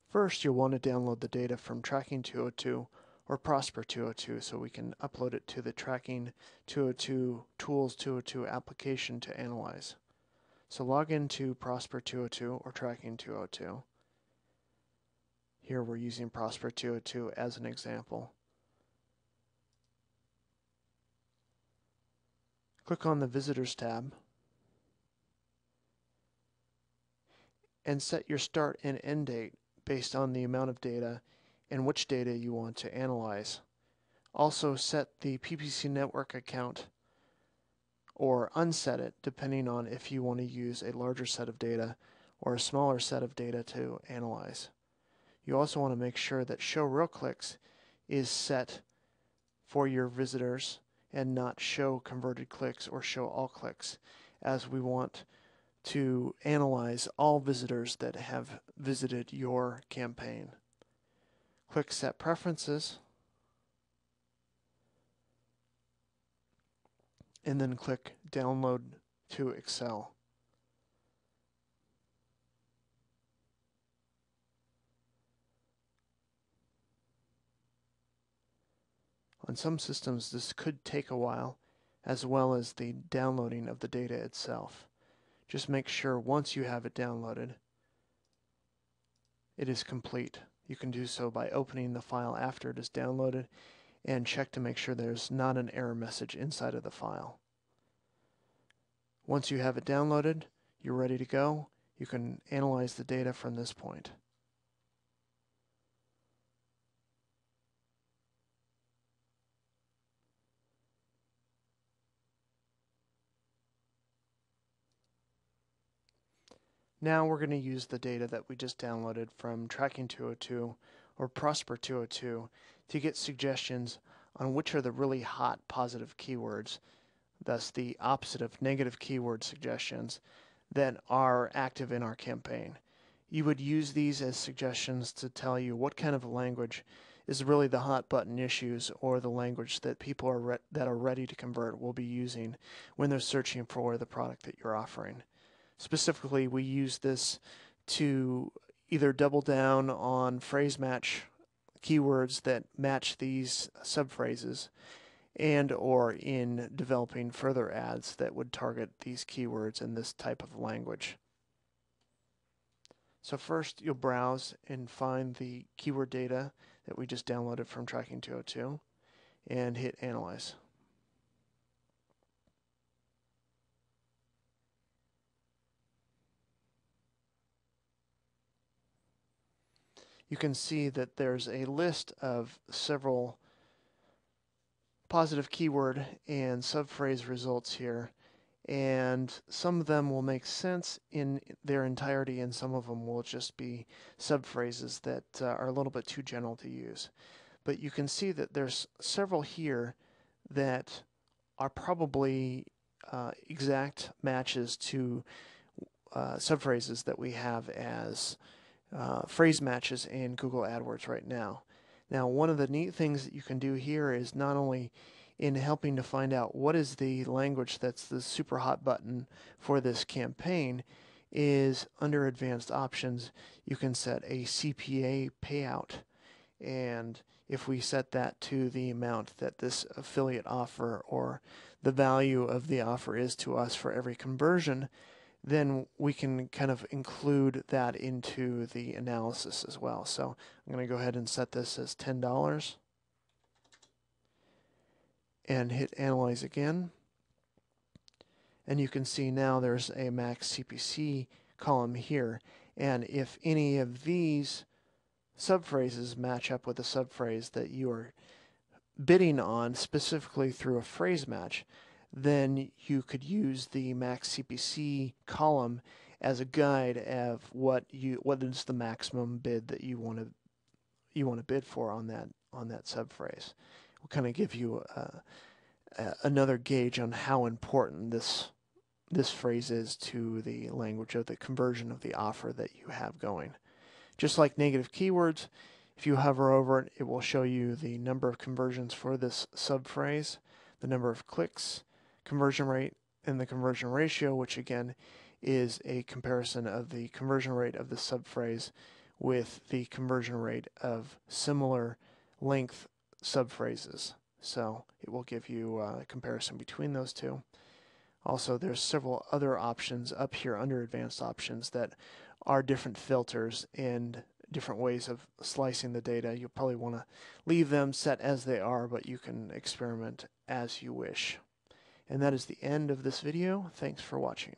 First, you'll want to download the data from Tracking 202 or Prosper 202 so we can upload it to the Tracking 202 Tools 202 application to analyze. So log into Prosper 202 or Tracking 202. Here we're using Prosper 202 as an example. Click on the Visitors tab and set your start and end date based on the amount of data and which data you want to analyze. Also set the PPC network account or unset it depending on if you want to use a larger set of data or a smaller set of data to analyze. You also want to make sure that Show Real Clicks is set for your visitors and not Show Converted Clicks or Show All Clicks, as we want to analyze all visitors that have visited your campaign. Click Set Preferences and then click Download to Excel. On some systems this could take a while, as well as the downloading of the data itself. Just make sure once you have it downloaded, it is complete. You can do so by opening the file after it is downloaded and check to make sure there's not an error message inside of the file. Once you have it downloaded, you're ready to go. You can analyze the data from this point. Now we're going to use the data that we just downloaded from Tracking 202 or Prosper 202 to get suggestions on which are the really hot positive keywords, thus the opposite of negative keyword suggestions, that are active in our campaign. You would use these as suggestions to tell you what kind of language is really the hot button issues or the language that people that are ready to convert will be using when they're searching for the product that you're offering. Specifically, we use this to either double down on phrase match keywords that match these subphrases and or in developing further ads that would target these keywords in this type of language. So first you'll browse and find the keyword data that we just downloaded from Tracking 202 and hit Analyze. You can see that there's a list of several positive keyword and subphrase results here, and some of them will make sense in their entirety and some of them will just be subphrases that are a little bit too general to use. But you can see that there's several here that are probably exact matches to subphrases that we have as phrase matches in Google AdWords right now. Now, one of the neat things that you can do here is not only in helping to find out what is the language that's the super hot button for this campaign, is under Advanced Options, you can set a CPA payout. And if we set that to the amount that this affiliate offer or the value of the offer is to us for every conversion, then we can kind of include that into the analysis as well. So I'm going to go ahead and set this as $10 and hit Analyze again. And you can see now there's a max CPC column here. And if any of these subphrases match up with a subphrase that you are bidding on specifically through a phrase match, then you could use the max CPC column as a guide of what is the maximum bid that you want to bid for on that subphrase. Will kind of give you another gauge on how important this phrase is to the language of the conversion of the offer that you have going. Just like negative keywords, if you hover over it, it will show you the number of conversions for this subphrase, the number of clicks, conversion rate, and the conversion ratio, which again is a comparison of the conversion rate of the subphrase with the conversion rate of similar length subphrases. So it will give you a comparison between those two. Also, there's several other options up here under advanced options that are different filters and different ways of slicing the data. You'll probably want to leave them set as they are, but you can experiment as you wish. And that is the end of this video. Thanks for watching.